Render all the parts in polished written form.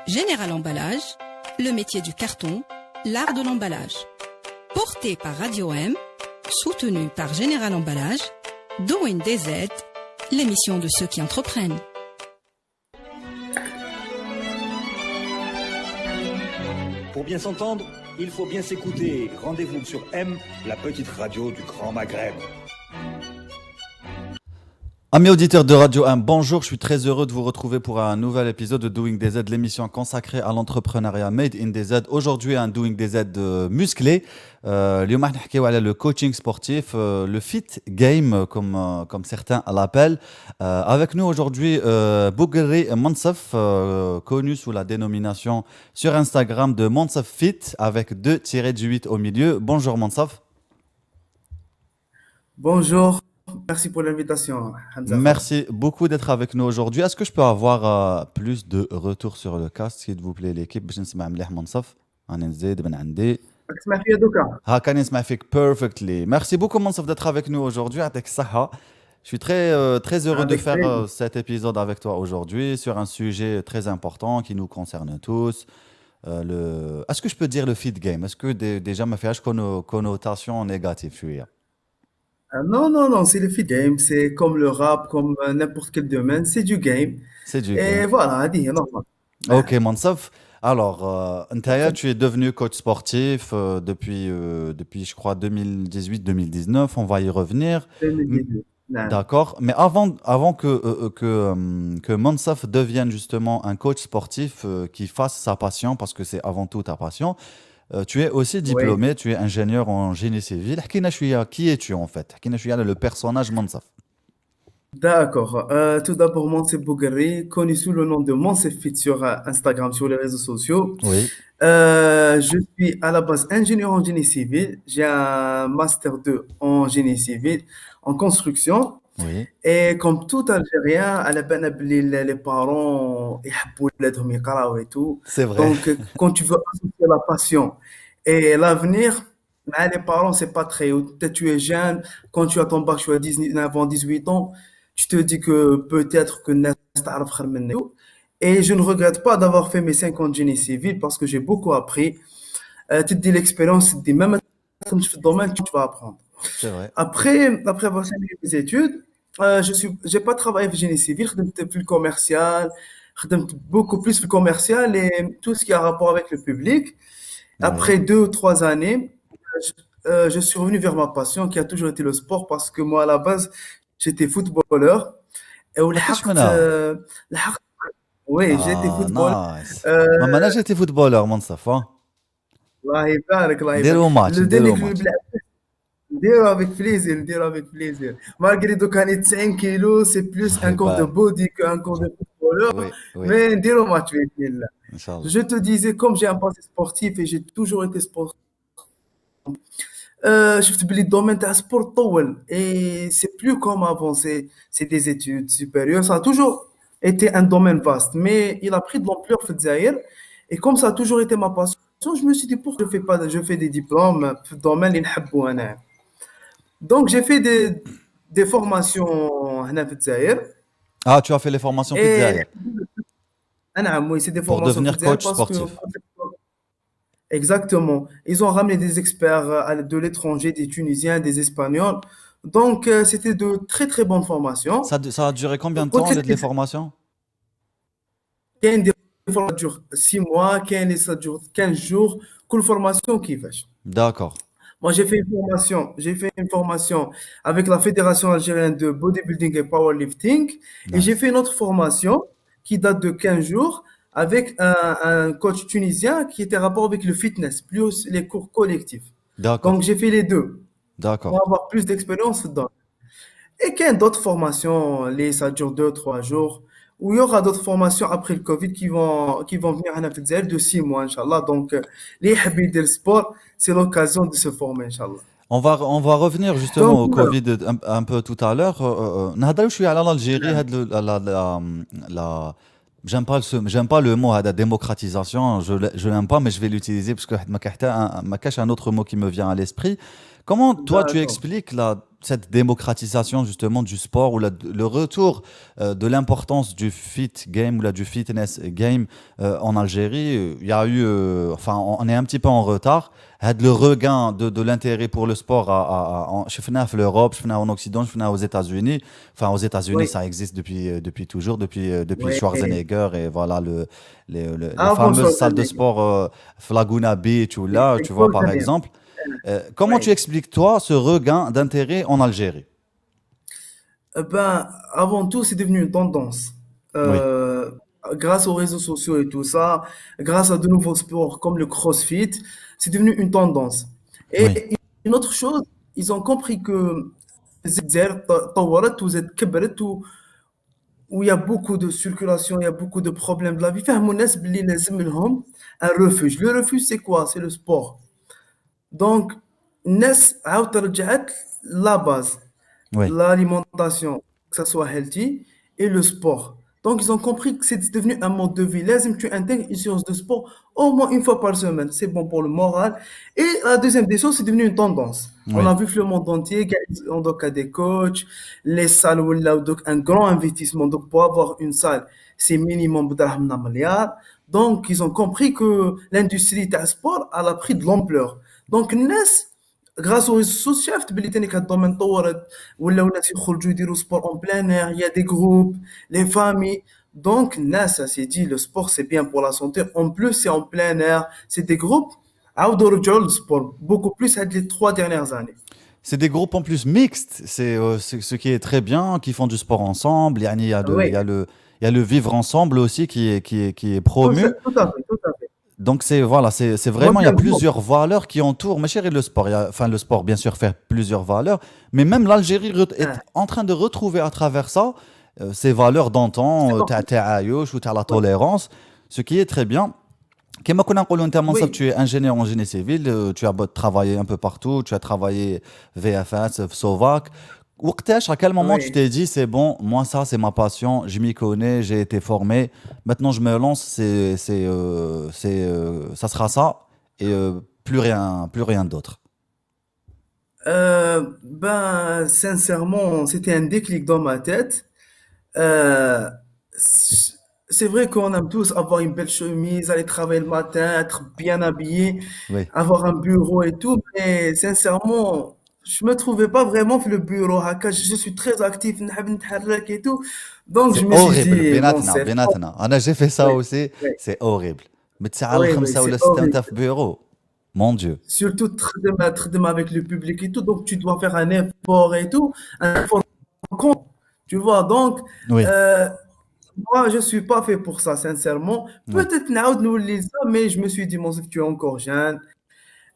Général Emballage, le métier du carton, l'art de l'emballage. Porté par Radio M, soutenu par Général Emballage, Doing DZ, l'émission de ceux qui entreprennent. Pour bien s'entendre, il faut bien s'écouter. Rendez-vous sur M, la petite radio du Grand Maghreb. Amis auditeurs de Radio 1, bonjour, je suis très heureux de vous retrouver pour un nouvel épisode de Doing DZ, l'émission consacrée à l'entrepreneuriat Made in DZ. Aujourd'hui, un Doing DZ musclé. اليوم راح نحكيو على le coaching sportif, le fit game comme certains l'appellent. Avec nous aujourd'hui, Bouguerri Mansaf, connu sous la dénomination sur Instagram de Mansaf Fit avec 2-8 au milieu. Bonjour Mansaf. Bonjour, merci pour l'invitation, Hamza. Merci beaucoup d'être avec nous aujourd'hui. Est-ce que je peux avoir plus de retours sur le cast, s'il vous plaît, l'équipe باش نسمع مليح منصف. أنا نزيد من عندي. تسمع فيا دوكا؟ هاكا نسمع فيك perfectly. Merci beaucoup Mansaf d'être avec nous aujourd'hui. يعطيك الصحة. Je suis très heureux de faire cet épisode avec toi aujourd'hui sur un sujet très important qui nous concerne tous. Est-ce que je peux dire le fit game? Est-ce que déjà ما فيهاش connotation négative شوية؟ Non, c'est le fit game, c'est comme le rap, comme n'importe quel domaine, c'est du game. C'est du Et game. voilà, هذه هي normal. Ok, Mansaf. Alors, Ntaya, tu es devenu coach sportif depuis, je crois, 2018-2019. On va y revenir. 2018. نعم. D'accord. Mais avant que Mansaf devienne justement un coach sportif qui fasse sa passion, parce que c'est avant tout ta passion, tu es aussi diplômé, tu es ingénieur en génie civil. حكينا شوية, qui es-tu en fait? حكينا شوية على le personnage Mansaf. D'accord. Tout d'abord, moi, c'est Bouguerri, connu sous le nom de Monsefit sur Instagram, sur les réseaux sociaux. Oui, Je suis à la base ingénieur en génie civil. J'ai un master 2 en génie civil, en construction. oui, Et comme tout Algérien, على بالنا بلي les parents يحبوا ولادهم يقراوا et tout. c'est vrai. Donc, quand tu veux associer la passion et l'avenir, مع les parents, c'est pas très. Peut-être tu es jeune, quand tu as ton bac, tu as 19 ans, 18 ans, tu te dis que peut-être que الناس تعرف خير منك. Et je ne regrette pas d'avoir fait mes 5 ans de génie civil parce que j'ai beaucoup appris. Tu te dis l'expérience, tu te dis même quand tu fais le domaine, tu vas apprendre. C'est vrai. Après avoir terminé mes études, j'ai pas travaillé في génie civil, خدمت في le commercial, خدمت beaucoup plus في le commercial et tout ce qui a rapport avec le public. Après Oui. 2 ou 3 années, je suis revenu vers ma passion qui a toujours été le sport parce que moi à la base, j'étais footballeur. Et حكيش منها. لحقت oui, j'étais footballeur. نايس. ما انا جيتي فوتبولر منصف ها. الله يبارك الله نديرو يبارك. ماتش Le نديرو dernier club ماتش. نديرو avec plaisir. Malgré donc on est 5 kilos, c'est plus un corps de يبارك. body qu'un corps de footballeur. Oui, oui, Mais نديرو match بإذن الله. ان شاء الله. Je te disais, comme j'ai un passé sportif et j'ai toujours été sportif, شفت بلي الدومين تاع السبور طول et c'est plus comme avant, c'est des études supérieures, ça a toujours été un domaine vaste, mais il a pris de l'ampleur في الجزائر et comme ça a toujours été ma passion, je me suis dit pourquoi je fais des diplômes في الدومين اللي نحبه انا. Donc j'ai fait des formations هنا في الجزائر Ah, tu as fait les formations في et الجزائر نعم oui, c'est des pour formations في devenir الجزائر coach parce que sportif. exactement. Ils ont ramené des experts de l'étranger, des Tunisiens, des Espagnols. Donc, c'était de très très bonnes formations. Ça a duré combien de temps les formations? Il y a des formations qui durent 6 mois, ça dure 15 jours. Quelle formation qui fait? D'accord. Moi, j'ai fait une formation avec la Fédération algérienne de bodybuilding et powerlifting. Et j'ai Nice. fait une autre formation qui date de 15 jours avec un coach tunisien qui était en rapport avec le fitness, plus les cours collectifs. D'accord. Donc, j'ai fait les deux pour D'accord. avoir plus d'expérience dedans. Et qu'il y a d'autres formations, ça dure 2-3 jours, où il y aura d'autres formations après le Covid qui vont venir à Nafitzel de 6 mois, Inch'Allah. Donc, les habits du sport, c'est l'occasion de se former, Inch'Allah. On va revenir justement au Donc, Covid un peu tout à l'heure. نهضروا شوية على l'Algérie, هاد la j'aime pas le mot la démocratisation, je l'aime pas mais je vais l'utiliser parce que ما كاش un autre mot qui me vient à l'esprit. Comment toi tu D'accord. expliques cette démocratisation justement du sport ou le retour de l'importance du fit game ou du fitness game en Algérie? Il y a eu, enfin, on est un petit peu en retard. Le regain de l'intérêt pour le sport, je fais en Europe, je fais en Occident, je fais aux États-Unis. Enfin, aux États-Unis, Oui, ça existe depuis toujours, depuis oui. Schwarzenegger et voilà les Avant fameuses salles de Schwarzenegger. sport Laguna Beach ou là, C'est tu vois trop par bien. exemple. Comment tu Oui. expliques, toi, ce regain d'intérêt en Algérie? Ben, avant tout, c'est devenu une tendance. Oui, Euh, Grâce aux réseaux sociaux et tout ça, grâce à de nouveaux sports comme le CrossFit, c'est devenu une tendance. oui, Et une autre chose, ils ont compris que الجزائر طورت وزاد كبرت où il y a beaucoup de circulation, il y a beaucoup de problèmes de la vie. فهموا الناس باللي لازم لهم un refuge. Le refuge, c'est quoi? C'est le sport. Donc, الناس عاود رجعت la base. oui. L'alimentation, que ça soit healthy, et le sport. Donc, ils ont compris que c'est devenu un mode de vie. Lazim, tu intègres une séance de sport au moins une fois par semaine. C'est bon pour le moral. Et la deuxième des choses, c'est devenu une tendance. On a Oui. vu que le monde entier, on a des coachs, les salles, donc un grand investissement. Donc, pour avoir une salle, c'est minimum de milliard. Donc, ils ont compris que l'industrie du sport, elle a pris de l'ampleur. Donc, الناس grâce aux réseaux sociaux شافت بلي تاني كان الدومين طورت ولاو الناس يخرجوا يديروا sport en plein air, il y a des groupes, les familles. Donc الناس ça s'est dit le sport c'est bien pour la santé, en plus c'est en plein air, c'est des groupes عاودوا رجعوا للsport beaucoup plus هاد les 3 dernières années. C'est des groupes en plus mixtes, c'est ce qui est très bien, qui font du sport ensemble. Yani, Oui, il y a le vivre ensemble aussi qui est tout, promu. tout à fait, tout à fait. Donc c'est voilà, c'est vraiment, il y a Mondialement, plusieurs valeurs qui entourent, mais chérie, le sport. Enfin, le sport, bien sûr, fait plusieurs valeurs, mais même l'Algérie est hein, en train de retrouver à travers ça ces valeurs c'est d'antan, bon. t'as ou t'as la Oui, tolérance, ce qui est très bien. Comme on a dit, انت منصب, oui. tu es ingénieur en génie civil, tu as travaillé un peu partout, tu as travaillé VFS, Sovac. وقتاش, à quel moment tu Oui. t'es dit, c'est bon, moi ça c'est ma passion, je m'y connais, j'ai été formé, maintenant je me lance, ça sera ça et plus rien d'autre. Ben, sincèrement, c'était un déclic dans ma tête. Euh, c'est vrai qu'on aime tous avoir une belle chemise, aller travailler le matin, être bien habillé, Oui, avoir un bureau et tout, mais sincèrement, je me trouvais pas vraiment في le bureau. هكا. Je suis très actif, نحب نتحرك et tout. Donc je c'est me suis horrible, dit, bon, بيناتنا c'est بيناتنا. J'ai fait ça oui, aussi, oui, c'est horrible. Mais تسعة oui, oui, الخمسة c'est ولا ستة horrible. وانت في bureau. Mon Dieu. Surtout تخدم avec le public et tout, donc tu dois faire un effort et tout, un effort compte, tu vois. Donc, Oui, euh, moi, je suis pas fait pour ça, sincèrement. oui, Peut-être نعاود نولي ça, mais je me suis dit, mon tu es encore jeune,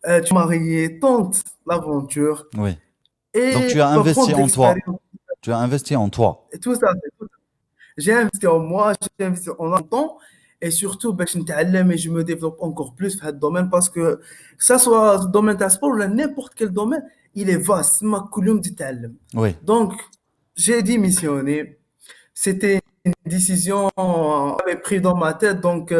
tu es marié, tente l'aventure oui. Donc et tu as tu vas prendre investi de en toi. l'expérience. Tu as investi en toi. Et tout ça, j'ai investi en moi, j'ai investi en un temps et surtout, باش نتعلم et je me développe encore plus dans ce domaine parce que ça soit le domaine du sport ou n'importe quel domaine, il est vaste. ما كل يوم تتعلم. Oui. Donc, j'ai démissionné. C'était une décision que j'avais prise dans ma tête. Donc,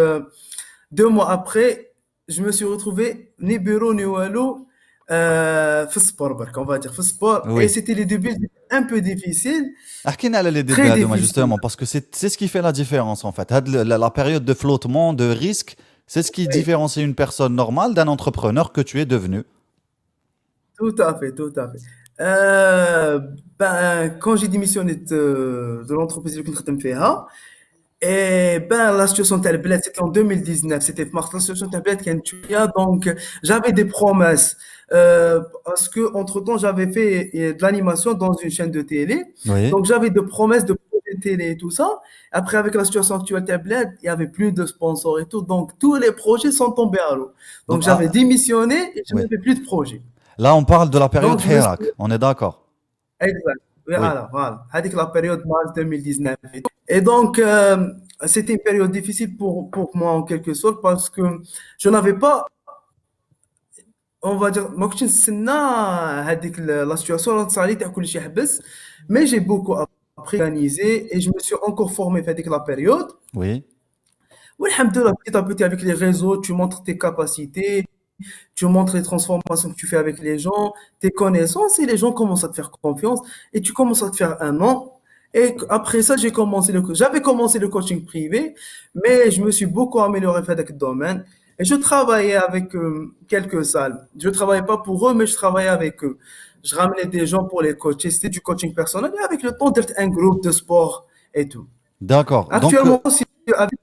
2 mois après, je me suis retrouvé ni bureau ni wallo في السبور برك, on va dire في السبور. Et Oui. c'était les débuts un peu difficiles, احكينا على les débuts très هذوما difficiles. justement parce que c'est ce qui fait la différence en fait. La période de flottement, de risque, c'est ce qui Oui, différencie une personne normale d'un entrepreneur que tu es devenu. tout à fait, tout à fait. Ben, quand j'ai démissionné de l'entreprise اللي كنت خدام فيها, et ben, la situation تاع البلاد, c'était en 2019, c'était في mars. La situation تاع البلاد كانت شوية, donc j'avais des promesses. Parce que entre-temps, j'avais fait de l'animation dans une chaîne de télé. Oui. Donc j'avais des promesses de projets télé et tout ça. Après, avec la situation actuelle تاع البلاد, il y avait plus de sponsors et tout. Donc tous les projets sont tombés à l'eau. Donc Donc j'avais démissionné et je oui. n'avais plus de projet. Là on parle de la période Donc je me suis... Hirak. On est d'accord. Exact. Oui. Voilà, voilà. Avec la période mars 2019. Et donc, c'était une période difficile pour moi en quelque sorte parce que je n'avais pas, on va dire, ما كنتش نستنى هذيك la situation اللي تصاري تاع كل شيء يحبس. Mais j'ai beaucoup appris, organisé et je me suis encore formé في هذيك la période. Oui. والحمد لله, petit à petit avec les réseaux, tu montres tes capacités. tu montres les transformations que tu fais avec les gens, tes connaissances, et les gens commencent à te faire confiance, et tu commences à te faire un nom. Et après ça, j'avais commencé le coaching privé, mais je me suis beaucoup amélioré dans le domaine. Et je travaillais avec quelques salles. Je travaillais pas pour eux, mais je travaillais avec eux. Je ramenais des gens pour les coacher. C'était du coaching personnel. Et avec le temps, d'être un groupe de sport et tout. D'accord. Actuellement, aussi, avec...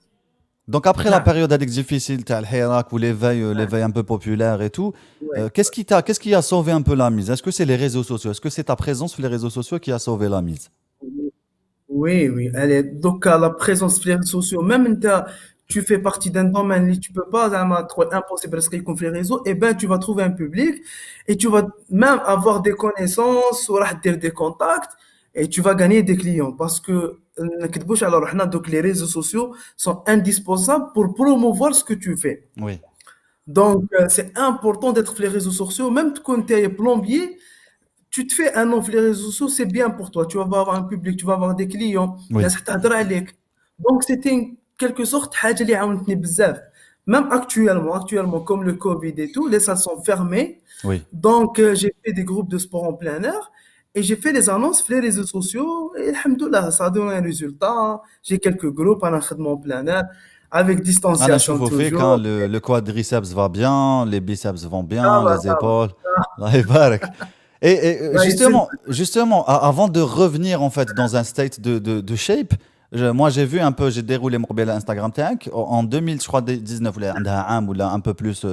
Donc après la Ah, période avec difficile, t'as le Hirak ou l'éveil un peu populaire et tout, ouais. qu'est-ce qui a sauvé un peu la mise? Est-ce que c'est les réseaux sociaux? Est-ce que c'est ta présence sur les réseaux sociaux qui a sauvé la mise? Oui, oui. Allez, donc, à la présence des réseaux sociaux, même tu fais partie d'un domaine, tu peux pas, trop impossible parce qu'il les réseaux, et ben, tu vas trouver un public et tu vas même avoir des connaissances ou des contacts et tu vas gagner des clients parce que, alors, donc, les réseaux sociaux sont indispensables pour promouvoir ce que tu fais. Oui, Donc, c'est important d'être sur les réseaux sociaux, même quand tu es plombier, tu te fais un nom sur les réseaux sociaux, c'est bien pour toi. Tu vas avoir un public, tu vas avoir des clients. oui. الناس تهضر عليك. Donc, c'était en quelque sorte حاجة اللي عاونتني بزاف. Même actuellement, comme le Covid et tout, les salles sont fermées. Oui. Donc, j'ai fait des groupes de sport en plein air et j'ai fait les annonces sur les réseaux sociaux. Et alhamdoulilah, ça a donné un résultat. J'ai quelques groupes en entraînement en plein air avec Anna distanciation Choufoufik, hein, toujours. le quadriceps va bien, les biceps vont Ça bien, va, les ça va. épaules. Allah يبارك. Et Ouais, c'est justement, avant de revenir en fait dans un state de shape, moi j'ai vu un peu, j'ai déroulé mon profil Instagram tag en 2000, je crois 19 ou là, ou là, un peu plus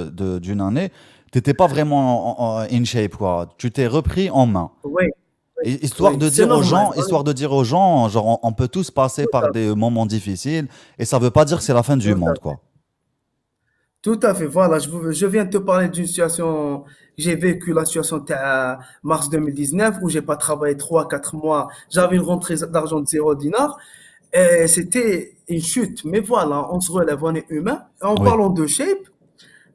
d'une année, t'étais pas vraiment in shape quoi. Tu t'es repris en main. oui, Histoire oui, de c'est dire aux normal. gens, genre on peut tous passer par des moments difficiles et ça veut pas dire que c'est la fin du Tout à monde fait. quoi. Tout à fait. Voilà, je viens de te parler d'une situation que j'ai vécu, la situation de mars 2019 où j'ai pas travaillé 3, 4 mois. J'avais une rentrée d'argent de 0 dinar et c'était une chute. Mais voilà, on se relève, on est humain. Et en Oui, parlant de shape,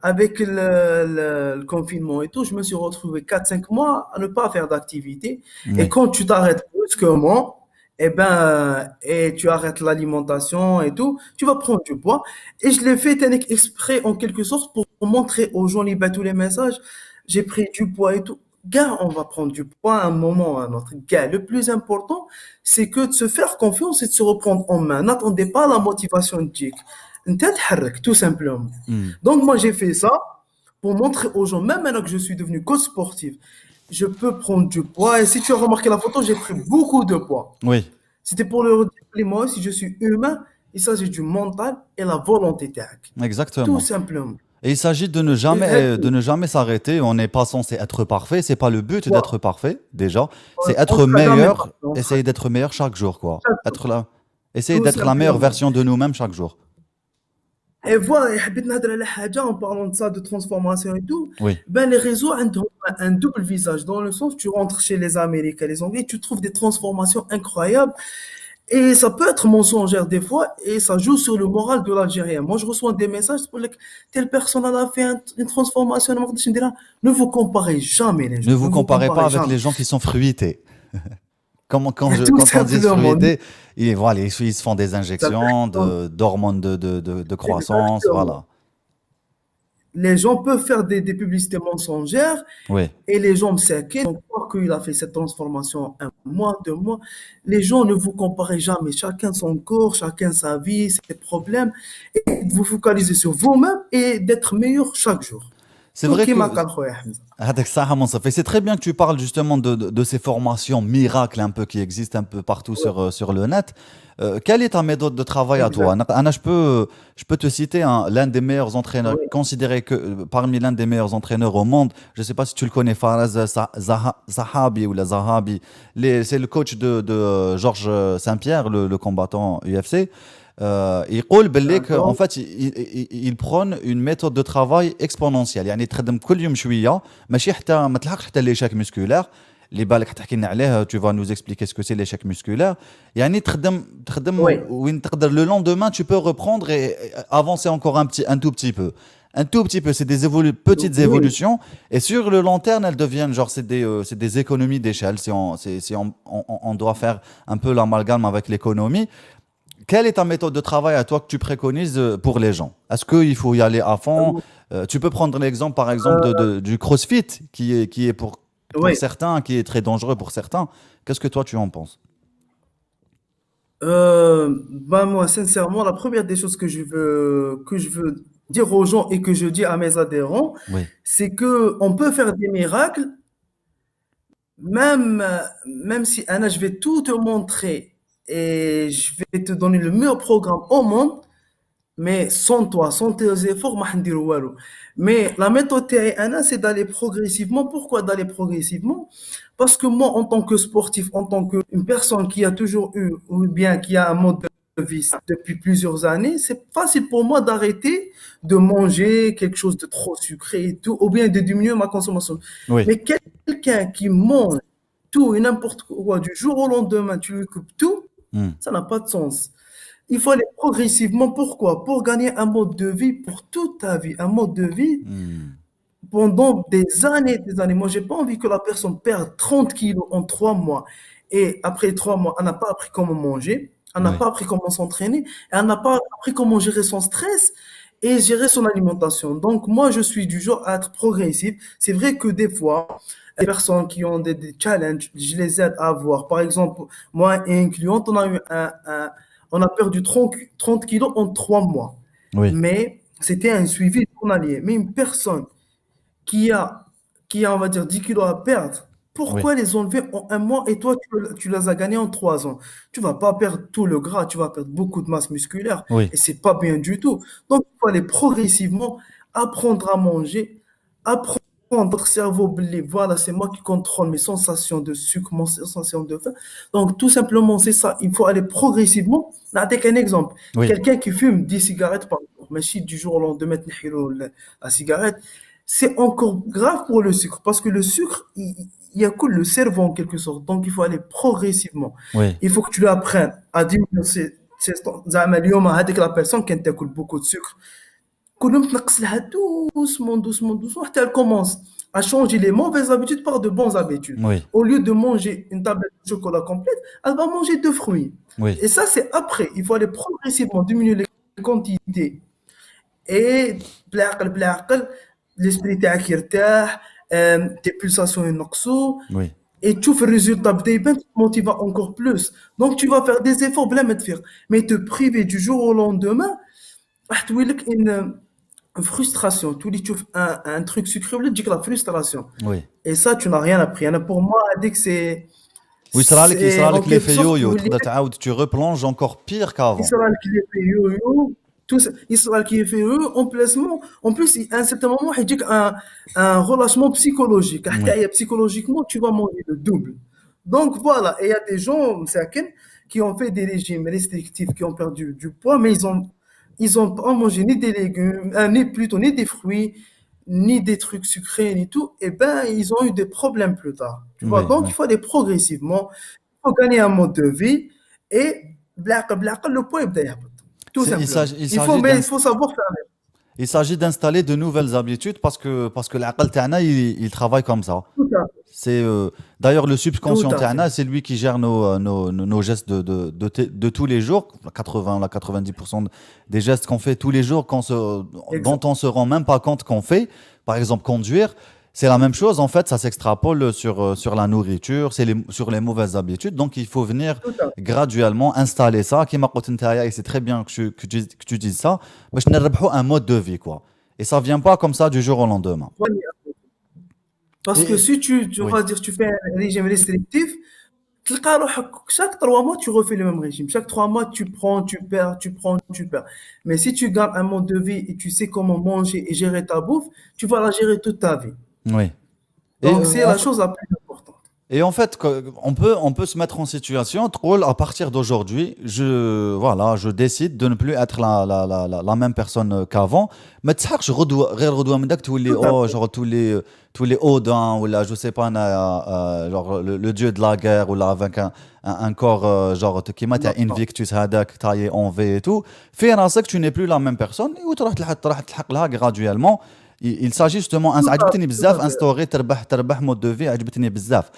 avec le confinement et tout, je me suis retrouvé 4, 5 mois à ne pas faire d'activité. Et oui, quand tu t'arrêtes brusquement, eh ben, et tu arrêtes l'alimentation et tout, tu vas prendre du poids. Et je l'ai fait exprès en quelque sorte pour montrer aux gens, tous les messages, j'ai pris du poids et tout. Gars, on va prendre du poids à un moment ou à un autre. Gars, le plus important, c'est que de se faire confiance et de se reprendre en main. N'attendez pas la motivation de Jake. Tout simplement. hmm, Donc, moi, j'ai fait ça pour montrer aux gens, même maintenant que je suis devenu coach sportif, je peux prendre du poids. Et si tu as remarqué la photo, j'ai pris beaucoup de poids. oui, C'était pour le redire, moi aussi, je suis humain. Il s'agit du mental et la volonté tech. Tout exactement. simplement. Et il s'agit Et de ne jamais s'arrêter. On n'est pas censé être parfait. C'est pas le but voilà. d'être parfait, déjà. C'est On ne être sera jamais meilleur. parfait. On sera Essayer d'être meilleur chaque jour, quoi. chaque jour. Être là. Essayer Tout d'être la meilleure simplement. version de nous-mêmes chaque jour. Et voilà, et حبيت نهضر على حاجة en parlant de ça, de transformation et tout. Oui. Ben, les réseaux ont un double visage, dans le sens, tu rentres chez les Américains, les Anglais, tu trouves des transformations incroyables. Et ça peut être mensongère des fois, et ça joue sur le moral de l'Algérien. Moi, je reçois des messages pour lesquels telle personne elle a fait une transformation. Ne vous comparez jamais, les Ne gens. vous Ne vous comparez pas comparez avec jamais. les gens qui sont fruités. Tout Quand on dit simplement. fruité, voilà, ils se font des Ça peut injections être- d'hormones de croissance. Exactement. Voilà. Les gens peuvent faire des publicités mensongères. Oui. Et les gens me s'inquiètent, donc voir qu'il a fait cette transformation 1 mois, 2 mois. Les gens ne vous comparez jamais. Chacun son corps, chacun sa vie, ses problèmes. Et vous focalisez sur vous-même et d'être meilleur chaque jour. C'est Tout vrai qui que m'a calqué, Hamza. Hadak Saha Monsaf. Et c'est très bien que tu parles justement de ces formations miracles un peu qui existent un peu partout Ouais, sur le net. Quelle est ta méthode de travail à toi? exact. Anna, je peux te citer l'un des meilleurs entraîneurs, Oui, considéré que parmi l'un des meilleurs entraîneurs au monde. Je ne sais pas si tu le connais, Faraz Zahabi ou la Zahabi. C'est le coach de Georges Saint-Pierre, le combattant UFC. يقول باللي en d'accord. fait il prône une méthode de travail exponentielle يعني تخدم كل يوم شويه ماشي حتى ما تلحقش حتى l'échec musculaire اللي بالك حتحكي لنا عليه tu vas nous expliquer ce que c'est l'échec musculaire يعني تخدم Oui, وين تقدر le lendemain tu peux reprendre et avancer encore un tout petit peu c'est des petites oui, évolutions et sur le long terme elles deviennent genre c'est des économies d'échelle si on doit faire un peu l'amalgame avec l'économie. Quelle est ta méthode de travail à toi que tu préconises pour les gens? Est-ce qu'il faut y aller à fond? Tu peux prendre l'exemple, par exemple, du CrossFit, qui est pour Oui. certains, qui est très dangereux pour certains. Qu'est-ce que toi, tu en penses? Bah moi, sincèrement, la première des choses que je veux dire aux gens et que je dis à mes adhérents, Oui, c'est que on peut faire des miracles, même, même si Anna, je vais tout te montrer et je vais te donner le meilleur programme au monde, mais sans toi, sans tes efforts, ما حنديرو والو. Mais la méthode تاعي أنا, c'est d'aller progressivement. Pourquoi d'aller progressivement? Parce que moi, en tant que sportif, en tant qu'une personne qui a toujours eu, ou bien qui a un mode de vie depuis plusieurs années, c'est facile pour moi d'arrêter de manger quelque chose de trop sucré et tout, ou bien de diminuer ma consommation. oui. Mais quelqu'un qui mange tout et n'importe quoi du jour au lendemain, tu lui coupes tout, Hmm, ça n'a pas de sens. Il faut aller progressivement. Pourquoi? Pour gagner un mode de vie pour toute ta vie. Un mode de vie hmm. pendant des années, des années. Moi, j'ai pas envie que la personne perde 30 kilos en 3 mois. Et après 3 mois, elle n'a pas appris comment manger, elle n'a Oui, pas appris comment s'entraîner, et elle n'a pas appris comment gérer son stress et gérer son alimentation. Donc, moi, je suis du genre à être progressif. C'est vrai que des fois, les personnes qui ont des challenges, je les aide à avoir. Par exemple, moi et une cliente, on a perdu 30 kilos en 3 mois. oui, Mais c'était un suivi journalier. Mais une personne qui a, qui a, on va dire, 10 kilos à perdre, oui, pourquoi les enlever en un mois et toi, tu les as gagnés en 3 ans? Tu vas pas perdre tout le gras, tu vas perdre beaucoup de masse musculaire oui, et c'est pas bien du tout. Donc, il faut aller progressivement, apprendre à manger, apprendre votre cerveau, voilà, c'est moi qui contrôle mes sensations de sucre, mes sensations de faim. Donc, tout simplement, c'est ça. Il faut aller progressivement. Avec un exemple, oui, quelqu'un qui fume 10 cigarettes par jour, mais si du jour au lendemain, تنحيله la cigarette, c'est encore grave pour le sucre parce que le sucre, il y a que le cerveau en quelque sorte. Donc, il faut aller progressivement. oui, Il faut que tu lui apprennes à diminuer زعما اليوم هذيك la personne qui تاكل beaucoup de sucre. كل يوم تنقص لها doucement, doucement, doucement, حتى elle commence à changer les mauvaises habitudes par de bonnes habitudes. oui, Au lieu de manger une tablette de chocolat complète, elle va manger deux fruits. oui. Et ça, c'est après. Il faut aller progressivement diminuer les quantités et بالعقل بالعقل l'esprit تاعك يرتاح tes pulsations ينقصوا Oui. et تشوف الريزولتا بدا يبان tu te motives encore plus donc tu vas faire des efforts بلا ما تفيق mais te priver du jour au lendemain راح تولك une frustration تولي تشوف un truc sucré ولا تجيك la frustration Oui. et ça tu n'as rien appris انا pour moi هذيك ويصرى c'est en لك quelque ليفي sorte يويو تولي تقدر تعاود tu replonges encore pire il qu'avant. sera le qui fait yo-yo, tout ça, il sera le qui fait yo en placement. En plus, à un certain moment, il dit un relâchement psychologique. Oui. Psychologiquement, tu vas manger le double. Donc voilà, et il y a des gens certains, qui ont fait des régimes restrictifs, qui ont perdu du poids, mais ils ont pas mangé ni des légumes, ni plutôt ni des fruits, ni des trucs sucrés, ni tout. Et ben, ils ont eu des problèmes plus tard. Tu vois, Oui, donc oui. il faut aller progressivement. Il faut gagner un mode de vie et le poids يبدا يهبط. Tout Il simplement. s'agit, il Il faut, s'agit mais il faut savoir faire. il s'agit d'installer de nouvelles habitudes parce que l'aql تاعنا, il travaille comme ça. Tout à fait. C'est d'ailleurs le Tout subconscient à fait. تاعنا, c'est lui qui gère nos gestes de tous les jours, 80 ou 90% des gestes qu'on fait tous les jours, dont Exact. on se rend même pas compte qu'on fait. Par exemple, conduire, c'est la même chose. En fait, ça s'extrapole sur la nourriture, sur les mauvaises habitudes. Donc, il faut venir Tout à fait. graduellement installer ça. كيما قلت نتايا, et c'est très bien que tu dises ça. باش نربحوا un mode de vie, quoi. Et ça vient pas comme ça du jour au lendemain. Parce que Et si tu oui, vas dire tu fais un régime restrictif, تلقى روحك chaque 3 mois tu refais le même régime. Chaque 3 mois tu prends, tu perds, tu prends, tu perds. Mais si tu gardes un mode de vie et tu sais comment manger et gérer ta bouffe, tu vas la gérer toute ta vie. oui. Et Donc c'est la chose la plus importante. En fait, on peut se mettre en situation, drôle, à partir d'aujourd'hui, je décide de ne plus être la même personne qu'avant. Mais تسحقش غير غدوة من داك تولي Tout à fait. genre tous les Odin ou là je sais pas genre le dieu de la guerre ou là avec un corps genre كيما تاع Non, non. Invictus هذاك taillé en V et tout. في راسك tu n'es plus la même personne et تروح تلحق لها graduellement. Il s'agit justement Tout à عجبتني fait. Tout بزاف à fait. instaurer تربح mode de vie عجبتني بزاف.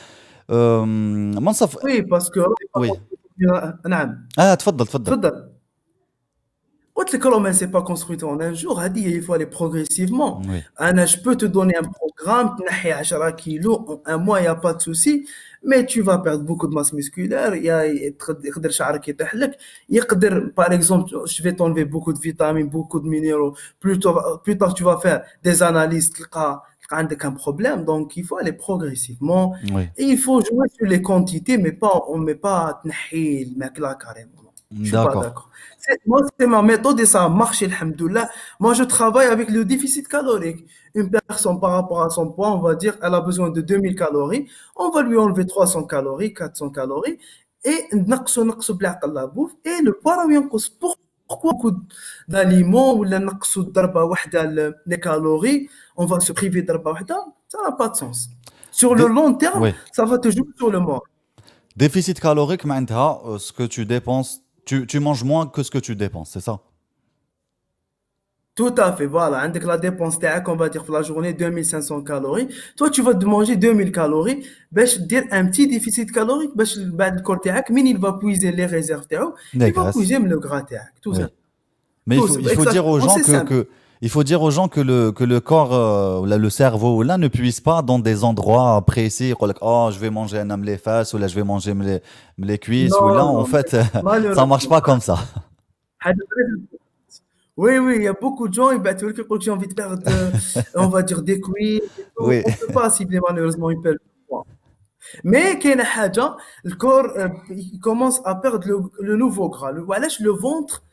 منصف. Oui, parce que Oui. نعم تفضل تفضل. تفضل. قلت لك راهو ما s'est pas construite en un jour. هذه il faut aller progressivement. Oui. Je peux te donner un programme تنحي 10 kilos en un mois, il y a pas de souci, mais tu vas perdre beaucoup de masse musculaire. يقدر شعرك يطيح لك، يقدر par exemple je vais t'enlever beaucoup de vitamines, beaucoup de minéraux. Plus tard tu vas faire des analyses تلقى عندك un problème. Donc il faut aller progressivement Oui. et il faut jouer sur les quantités, mais pas on met pas تنحي الماكلة carrément. Je suis pas D'accord. d'accord. Moi, c'est ma méthode et ça a marché, alhamdoulilah. Moi, je travaille avec le déficit calorique. Une personne par rapport à son poids, on va dire, elle a besoin de 2000 calories. On va lui enlever 300 calories, 400 calories. Et نقصوا بالعقل la bouffe. Et le poids راهو ينقص. Pourquoi beaucoup d'aliments ou la نقصوا ضربة واحدة les calories, on va se priver ضربة واحدة, ça n'a pas de sens. Sur le Dé- long terme, Oui. ça va te jouer sur le mort. Déficit calorique, معناتها, ce que tu dépenses, tu manges moins que ce que tu dépenses, c'est ça? Tout à fait, voilà. عندك la dépense تاعك, on va dire pour la journée 2500 calories. Toi, tu vas te manger 2000 calories باش دير un petit déficit calorique باش بعد الكور تاعك من il va puiser les réserves تاعو, Les il va graisses. puiser le gras تاعك. Tout Oui. ça. Mais Tout il faut dire aux exactement, gens c'est simple. il faut dire aux gens que le corps, là, le cerveau, là, ne puise pas dans des endroits précis. يقول لك, oh, je vais manger un les fesses, ou là, je vais manger les cuisses, ou là, Non, en non, fait, ça marche malheureusement. pas comme ça. هذا très- Oui, oui, il y a beaucoup de gens, ils battent le cul, j'ai envie de perdre, on va dire, des cuisses et tout. Oui, On peut pas cibler malheureusement une perte de poids. Mais كاينه حاجه الكور il commence à perdre le nouveau gras. وعلاش le ventre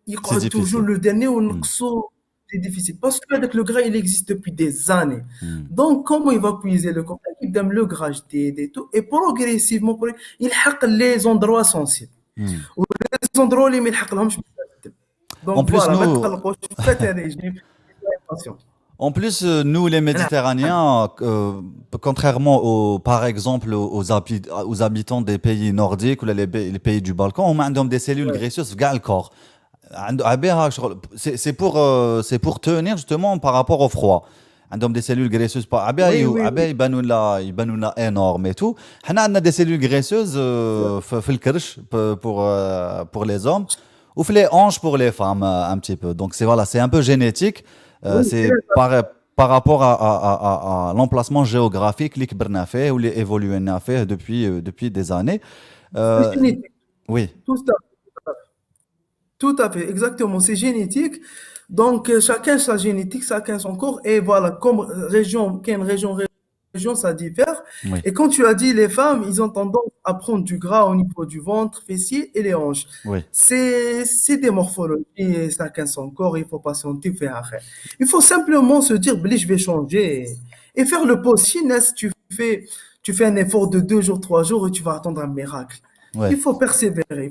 il c'est croit toujours difficile. le dernier ou Hmm, c'est difficile parce que avec le gras il existe depuis des années. hmm, Donc comment il va puiser le corps il donne le gras et tout et progressivement il حق les endroits sensibles hmm. ou les endroits اللي ما يلحق لهمش بزاف. En Donc plus, voilà, ما nous, تقلقوش, faites un régime, soyez patient. En plus, nous, les أنا- Méditerranéens, contrairement par exemple, aux habitants des pays nordiques ou les pays du Balkan, on a des cellules Ouais. graisseuses dans le corps. C'est pour tenir justement par rapport au froid. عندهم des cellules graisseuses Oui, oui, oui. يبانوا لنا énormes et tout. حنا عندنا des cellules graisseuses في الكرش pour les hommes ou les hanches pour les femmes un petit peu. Donc c'est un peu génétique. Oui, C'est par rapport à l'emplacement géographique اللي كبرنا فيه واللي évolué fait depuis des années. c'est Euh, génétique. oui, Tout ça. Tout à fait, exactement. C'est génétique. Donc, chacun sa génétique, chacun son corps. Et voilà, comme région, quelle région, ça diffère. oui, Et quand tu as dit, les femmes, ils ont tendance à prendre du gras au niveau du ventre, fessier et les hanches. oui. C'est des morphologies, et chacun son corps, il faut patienter, faire arrêt. Il faut simplement se dire, Blé, je vais changer et faire le possible. Tu fais un effort de 2 jours, 3 jours et tu vas attendre un miracle. Ouais. Il faut persévérer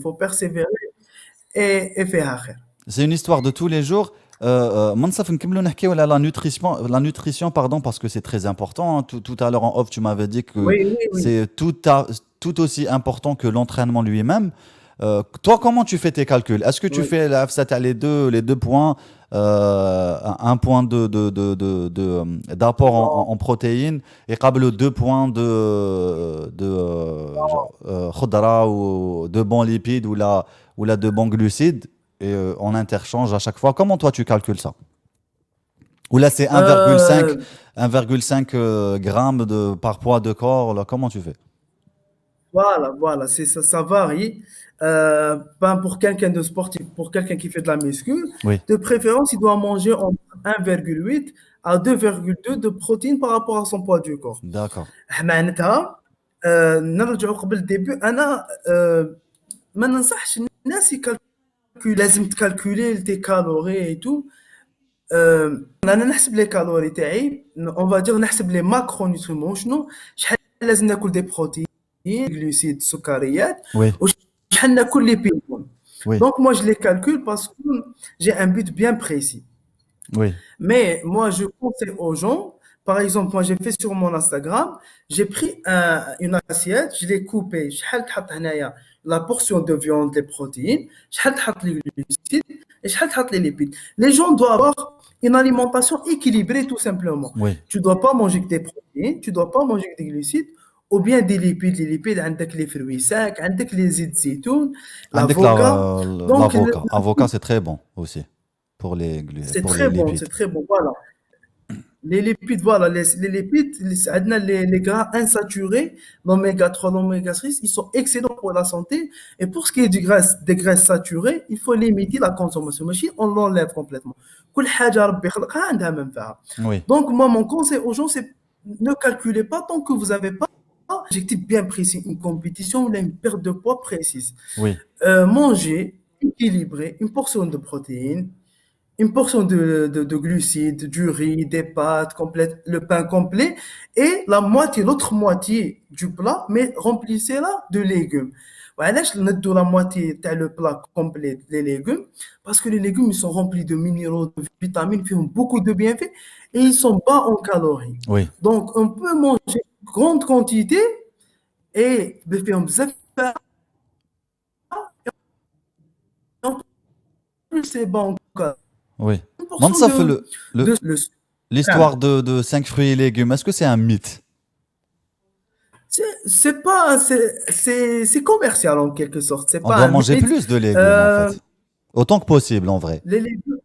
et faire arrêt. C'est une histoire de tous les jours. Mansaf, نكملوا نحكيو على la nutrition, pardon, parce que c'est très important. Tout à l'heure en off, tu m'avais dit que Oui, oui, oui. c'est tout aussi important que l'entraînement lui-même. Toi, comment tu fais tes calculs? Est-ce que tu Oui. fais les deux points, un point d'apport en protéines et câble 2 points de khudra ou de bons lipides ou de bons glucides et on interchange à chaque fois. Comment toi tu calcules ça? Ou là c'est Euh, 1,5 grammes par poids de corps, là, comment tu fais? voilà, c'est ça, ça varie. Ben pour quelqu'un de sportif, pour quelqu'un qui fait de la muscu, Oui, de préférence, il doit manger entre 1,8 à 2,2 de protéines par rapport à son poids du corps. d'accord. معناتها نرجعوا قبل الديبي انا ما ننصحش الناس يكالكولي لازم تكالكولي تي كالوري اي تو انا نحسب لي كالوري تاعي اون فا نحسب لي ماكرو نوتريمون شحال لازم ناكل دي بروتين جلوسيد سكريات Oui, وشحال ناكل لي بيبون. oui, Donc moi je les calcule parce que j'ai un but bien précis. oui, Mais moi, je conseille aux gens, par exemple, moi j'ai fait sur mon Instagram, j'ai pris une assiette, je l'ai coupée, شحال تحط هنايا la portion de viande, les protéines, شحال تحط les glucides, et شحال تحط les lipides. Les gens doivent avoir une alimentation équilibrée tout simplement. oui, Tu dois pas manger que des protéines, tu dois pas manger que des glucides, ou bien des lipides. Les lipides, عندك les fruits secs, عندك les زيت زيتون, Avec l'avocat. Donc, l'avocat. Avocat, c'est très bon aussi pour c'est pour les très bon, lipides. c'est très bon. Voilà. Les lipides, voilà, les lipides, les gras insaturés, l'oméga 3, l'oméga 6, ils sont excellents pour la santé. Et pour ce qui est des graisses saturées, il faut limiter la consommation. Mais on l'enlève complètement. كل حاجة ربي خلقها عندها منفعة. Oui, Donc, moi, mon conseil aux gens, c'est ne calculez pas tant que vous n'avez pas un objectif bien précis, une compétition ou une perte de poids précise. oui, Manger équilibré, une portion de protéines, une portion de glucides, du riz, des pâtes complètes, le pain complet, et l'autre moitié du plat, mais remplissez-la de légumes. وعلاش ندو la moitié تاع le plat complet les légumes? Parce que les légumes, ils sont remplis de minéraux, de vitamines, qui ont beaucoup de bienfaits, et ils sont bas en calories. oui. Donc, on peut manger grande quantité, et بفيهم بزاف en plus c'est bon. Oui. Une Non, portion ça fait de l'histoire de 5 fruits et légumes. Est-ce que c'est un mythe? c'est pas, c'est commercial en quelque sorte. C'est On pas doit un manger mythe. plus de légumes, en Euh, fait. Autant que possible, en vrai. les légumes,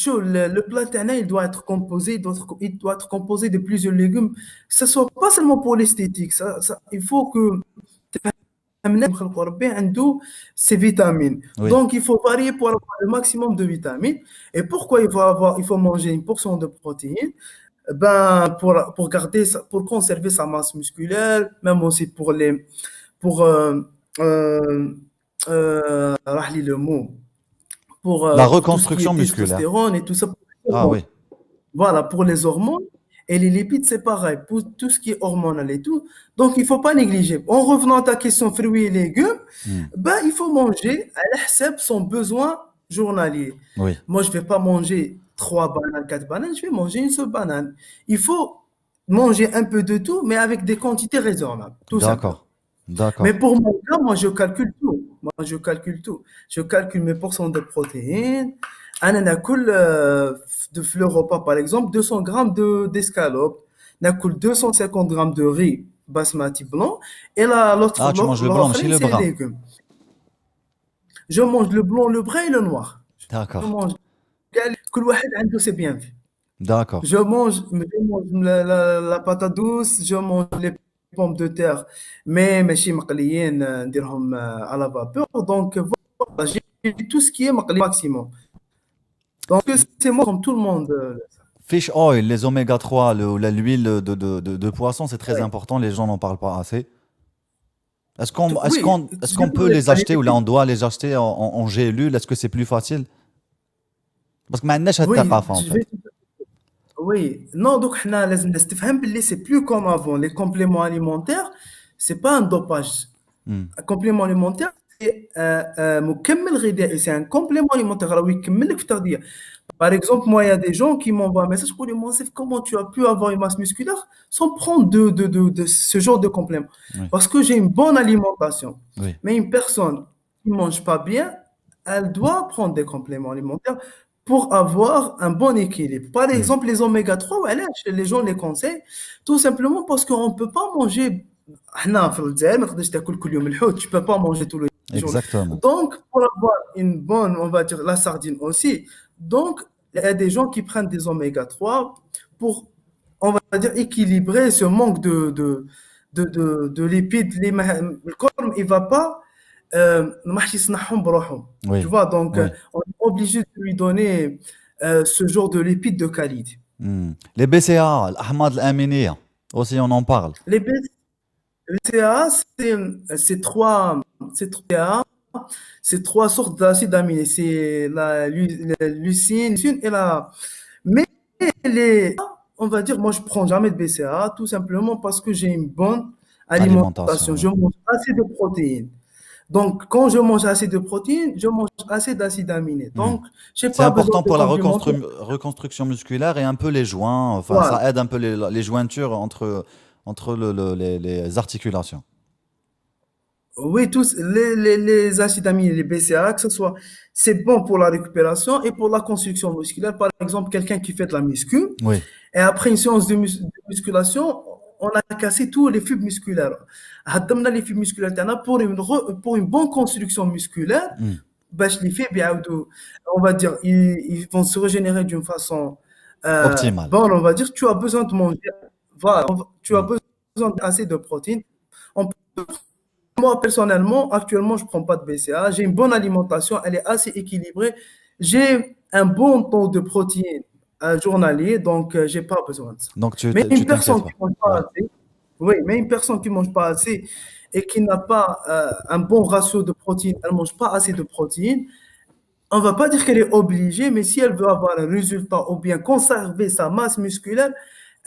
chaud, le plat tana, il doit être composé, il doit être composé de plusieurs légumes. Que ce soit pas seulement pour l'esthétique. Il faut que ces vitamines. Oui, Donc, il faut varier pour avoir le maximum de vitamines. Et pourquoi il faut manger une portion de protéines? Ben, pour garder, pour conserver sa masse musculaire, même aussi pour, راح لي le mot, la pour tout ce qui reconstruction est musculaire. testostérone et tout ça. Ah oui, Voilà, pour les hormones. Et les lipides, c'est pareil, pour tout ce qui est hormonal et tout. Donc, il ne faut pas négliger. En revenant à ta question fruits et légumes, hmm, ben, il faut manger à l'HSEB son besoin journalier. oui, Moi, je ne vais pas manger 3 bananes, 4 bananes, je vais manger une seule banane. Il faut manger un peu de tout, mais avec des quantités raisonnables, tout simplement. d'accord, Mais d'accord. pour mon cas, moi, je calcule tout. Moi, je calcule tout. Je calcule mes pourcents de protéines. Un coule de fleur repas, par exemple, 200 grammes d'escalope. Un coule 250 grammes de riz basmati blanc. Et là, Ah, tu manges le blanc, mais l'autre, le c'est les brun. légumes. Je mange le blanc, le brun et le noir. Je D'accord, mange. كل واحد عنده ses bienfaits. d'accord. Je mange la patate douce, je mange les pommes de terre, mais ماشي مقليين نديرهم à la vapeur. Donc voilà, j'ai tout ce qui est مقلي maximum. Donc c'est moi comme tout le monde. Fish oil, les oméga 3, l'huile de poisson, c'est très Ouais. important. Les gens n'en parlent pas assez. Oui, Est-ce je qu'on vais peut vous les expliquer. acheter ou là on doit les acheter en gélule? Est-ce que c'est plus facile? Parce que maintenant, j'ai Oui, pas en je fait. vais. Oui, non, donc حنا لازم نستفهم باللي c'est plus comme avant. Les compléments alimentaires, c'est pas un dopage. Hmm, Un complément alimentaire, c'est مكمل غذائي, c'est un complément alimentaire. راهو يكمل لك في التغذية. Par exemple, moi, il y a des gens qui m'envoient un message pour dire, Monsef, comment tu as pu avoir une masse musculaire sans prendre de ce genre de complément? oui, Parce que j'ai une bonne alimentation. oui. Mais une personne qui ne mange pas bien, elle doit prendre des compléments alimentaires pour avoir un bon équilibre. Par Hmm, exemple, les oméga 3, voilà, les gens les conseillent tout simplement parce qu'on ne peut pas manger. حنا في الجزائر ما تقدرش تاكل كل يوم الحوت, tu peux pas manger tous les jours. exactement. Donc, pour avoir une bonne, on va dire, la sardine aussi. Donc, il y a des gens qui prennent des oméga 3 pour, on va dire, équilibrer ce manque de lipides. Le corps, il va pas, ما راحش يصنعهم بروحهم. Tu Oui, vois, donc, oui. on est obligé de lui donner ce genre de lipides de qualité. Hmm. Les BCA, l'ahmad al-aminiya, aussi on en parle. Les BCAA, c'est trois sortes d'acides aminés. C'est la leucine et la. Mais on va dire, moi, je prends jamais de BCAA, tout simplement parce que j'ai une bonne Alimentation, alimentation. oui. Je mange assez de protéines. Donc, quand je mange assez de protéines, je mange assez d'acides aminés. Hmm. Donc, j'ai C'est pas besoin important de pour la complémentaires. reconstruction musculaire et un peu les joints. Enfin, Voilà. ça aide un peu les jointures entre les articulations. Oui, tous les acides aminés, les BCAA, que ce soit, c'est bon pour la récupération et pour la construction musculaire. Par exemple, quelqu'un qui fait de la muscu, Oui, et après une séance de musculation, on a cassé tous les fibres musculaires. هدمنا les fibres musculaires تاعنا pour une bonne construction musculaire. مم. باش les fibres يعاودوا, on va dire, ils vont se régénérer d'une façon Optimal. bonne, on va dire. Tu as besoin de manger, voilà, tu as مم. besoin d'assez de protéines. On Moi, personnellement, actuellement, je ne prends pas de BCA. J'ai une bonne alimentation, elle est assez équilibrée. J'ai un bon taux de protéines journalier, donc je n'ai pas besoin de ça. Donc tu Mais tu une t'inquiètes personne pas. qui ne mange pas Ouais. assez, oui, mais une personne qui ne mange pas assez et qui n'a pas un bon ratio de protéines, elle ne mange pas assez de protéines, on ne va pas dire qu'elle est obligée, mais si elle veut avoir un résultat ou bien conserver sa masse musculaire,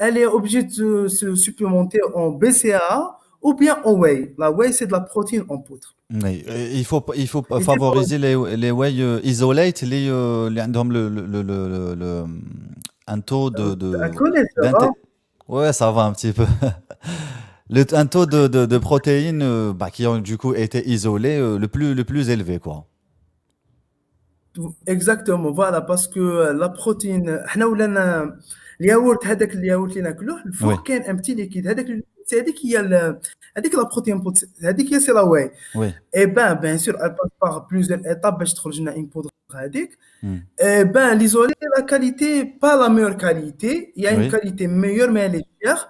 elle est obligée de se supplémenter en BCAA ou bien en whey. La whey, c'est de la protéine en poudre. Oui, il faut Et c'est pour favoriser les whey isolate اللي عندهم un taux un connaisseur, hein. ouais, ça va un petit peu. Un taux de protéines bah, qui ont du coup été isolés le plus élevé quoi. Exactement, voilà, parce que la protéine, حنا ولنا الياغورت, هذاك الياغورت اللي ناكلوه Oui, الفوق كاين ان بتي ليكيد, هذيك هي هذيك لا بروتين هذيك هي سي لا واي. oui. Et ben, bien sûr, elle passe par plusieurs étapes باش تخرج لنا une poudre هذيك. Hmm. Eh ben, l'isolé, la qualité, pas la meilleure qualité. Il y a une Oui. qualité meilleure, mais elle est chère.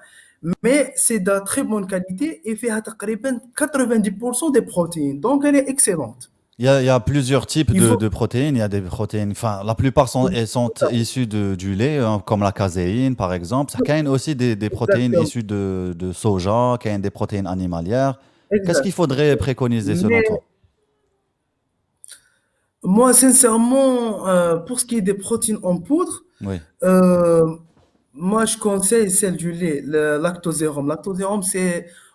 Mais c'est de très bonne qualité et fait تقريبا 90% des protéines. Donc, elle est excellente. Il y a plusieurs types Il faut. de protéines. Il y a des protéines, enfin, la plupart elles sont issues du lait, hein, comme la caséine, par exemple. Il y a aussi des protéines Exactement. issues de soja, il y a des protéines animalières. Qu'est-ce qu'il Exact. faudrait préconiser selon Mais toi? moi, sincèrement, pour ce qui est des protéines en poudre, Oui, euh, moi, je conseille celle du lait, le lactosérum. Lactosérum, c'est,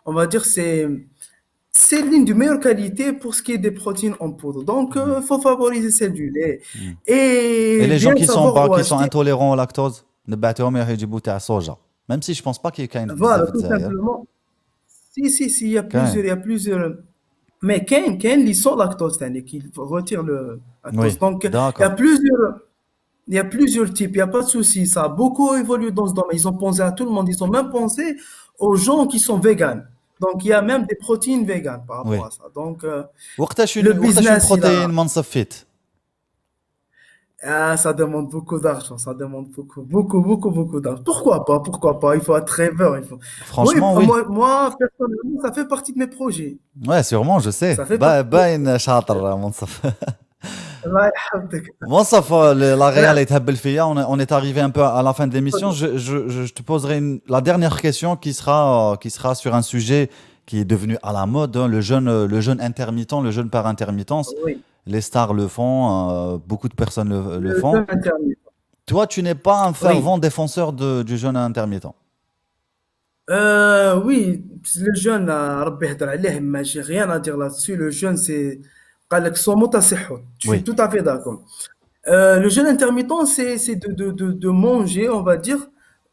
on va dire, c'est l'une de meilleure qualité pour ce qui est des protéines en poudre. Donc, mm, il faut favoriser celle du lait. mm. Et Et les gens bien qui sont savoir bas, où qui sont acheter. intolérants au lactose, نبعتهم يجيبوا تاع soja. Même si je pense pas qu'il y ait Voilà, بزاف tout دزاير. simplement. Si, كاين. il y a plusieurs. Mais Ken, ils sont lactose, c'est-à-dire qu'ils retirent le lactose. Oui, Donc, d'accord. il y a plusieurs types, il n'y a pas de souci. Ça a beaucoup évolué dans ce domaine. Ils ont pensé à tout le monde. Ils ont même pensé aux gens qui sont véganes. Donc, il y a même des protéines véganes par rapport Oui. à ça. Donc, وقتاش le une business, il a. protéine ما نصفيت؟ Ah, ça demande beaucoup d'argent. Ça demande beaucoup d'argent. Pourquoi pas? Pourquoi pas? Il faut être rêveur. Oui, Franchement, oui. personnellement, ça fait partie de mes projets. Ouais, sûrement, je sais. Ça fait partie de mes باين شاطر منصف. الله يحفظك. منصف la réal Voilà. est هبل فيا. On est arrivé un peu à la fin de l'émission. Je te poserai la dernière question qui sera sur un sujet qui est devenu à la mode, hein, le jeûne intermittent, le jeûne par intermittence. Oui, Les stars le font, beaucoup de personnes le le font. jeûne intermittent. Toi, tu n'es pas un Oui. fervent défenseur du jeûne intermittent. Oui, le jeûne, ربي يهدر عليه, mais j'ai rien à dire là-dessus. Le jeûne, c'est. قال لك صوموا تصحوا. Je suis Oui, tout à fait d'accord. Le jeûne intermittent, c'est de manger, on va dire,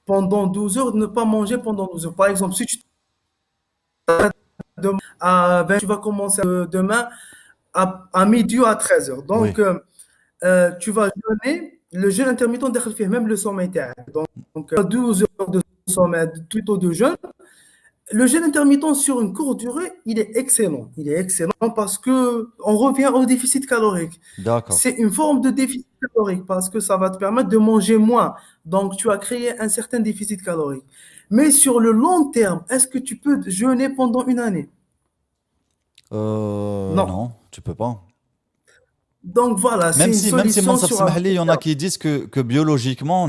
pendant 12 heures, de ne pas manger pendant 12 heures. Par exemple, si tu demain à 20, tu vas commencer demain à midi ou à 13 heures. oui, Donc, tu vas jeûner. Le jeûne intermittent, داخل فيه même le sommeil تاعك. Donc, 12 heures de sommeil, plutôt de jeûne. Le jeûne intermittent sur une courte durée, il est excellent. Il est excellent parce que on revient au déficit calorique. d'accord. C'est une forme de déficit calorique parce que ça va te permettre de manger moins. Donc, tu as créé un certain déficit calorique. Mais sur le long terme, est-ce que tu peux jeûner pendant une année? Non. Non, tu peux pas. Donc voilà, c'est Même une si solution Monsaf sur un Smahli, il y long en a terme. qui disent que biologiquement,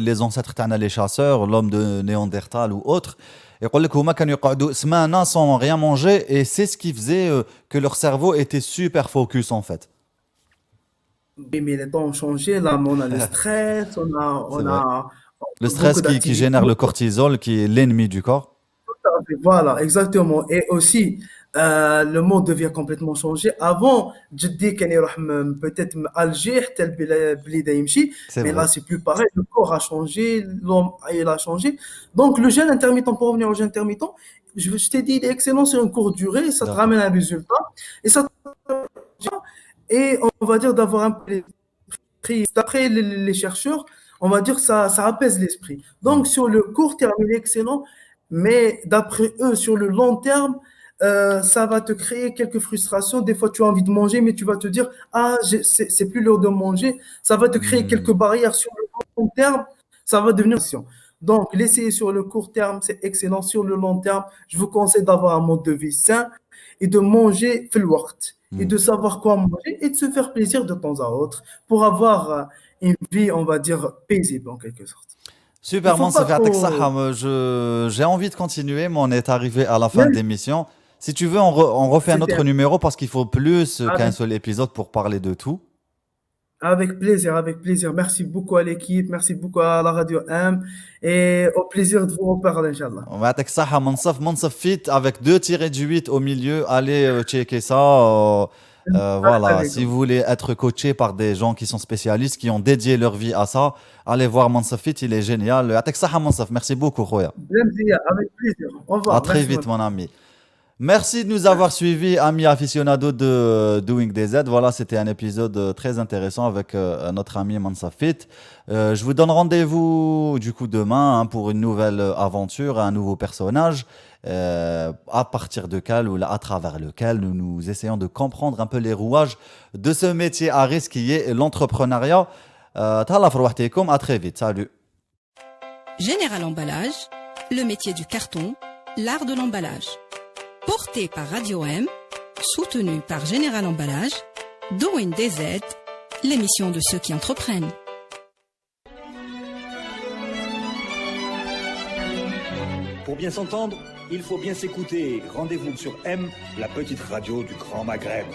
les ancêtres تاعنا les chasseurs, l'homme de Néandertal ou autre, يقول لك هما كانوا يقعدوا سمانة sans rien manger et c'est ce qui faisait que leur cerveau était super focus en fait. Oui, mais les temps ont changé. Là, on a le stress, C'est on vrai. a Le beaucoup stress qui d'activités. génère le cortisol, qui est l'ennemi du corps. Voilà, exactement. Et aussi, le monde devient complètement changé. Avant, جدي كان يروح peut-être à Alger حتى البليده يمشي, C'est mais vrai. là c'est plus pareil. Le corps a changé, l'homme il a changé. Donc le jeûne intermittent, pour revenir au jeûne intermittent, je t'ai dit, il est excellent sur une courte durée, ça te D'accord. ramène un résultat et ça et on va dire d'avoir un peu l'esprit. D'après les chercheurs, on va dire ça apaise l'esprit. Mm. Donc sur le court terme, il est excellent. mais d'après eux, sur le long terme, ça va te créer quelques frustrations. Des fois, tu as envie de manger, mais tu vas te dire, ah, c'est plus l'heure de manger. Ça va te créer quelques Hmm. barrières sur le long terme. Ça va devenir. Donc, l'essayer sur le court terme, c'est excellent. Sur le long terme, je vous conseille d'avoir un mode de vie sain et de manger fil waqt et Hmm. de savoir quoi manger et de se faire plaisir de temps à autre pour avoir une vie, on va dire, paisible en quelque sorte. Il Super, faut Mansour, pas يعطيك trop. الصحة. J'ai envie de continuer, mais on est arrivé à la fin de l'émission. Si tu veux, on refait un C'était autre numéro parce qu'il faut plus qu'un avec, seul épisode pour parler de tout. avec plaisir, avec plaisir. Merci beaucoup à l'équipe, merci beaucoup à la radio M et au plaisir de vous reparler, Inch'Allah. يعطيك الصحة منصف fit avec 2-8 au milieu. Allez checker ça. Voilà, Avec si vous voulez être coaché par des gens qui sont spécialistes, qui ont dédié leur vie à ça, allez voir Mansaf Fit, il est génial. يعطيك الصحة Mansaf, merci beaucoup خويا. avec plaisir. Au À revoir. très Merci, vite mon ami. Merci de nous avoir suivis, amis aficionados de Doing DZ. Voilà, c'était un épisode très intéressant avec notre ami Mansaf Fit. Je vous donne rendez-vous du coup demain pour une nouvelle aventure, un nouveau personnage, à partir de quel ou là, à travers lequel nous essayons de comprendre un peu les rouages de ce métier à risque qui est l'entrepreneuriat. Talla frouahtikoum, à très vite. Salut. Général Emballage, le métier du carton, l'art de l'emballage. Porté par Radio M, soutenu par Général Emballage, Doing DZ, l'émission de ceux qui entreprennent. Pour bien s'entendre, il faut bien s'écouter. Rendez-vous sur M, la petite radio du Grand Maghreb.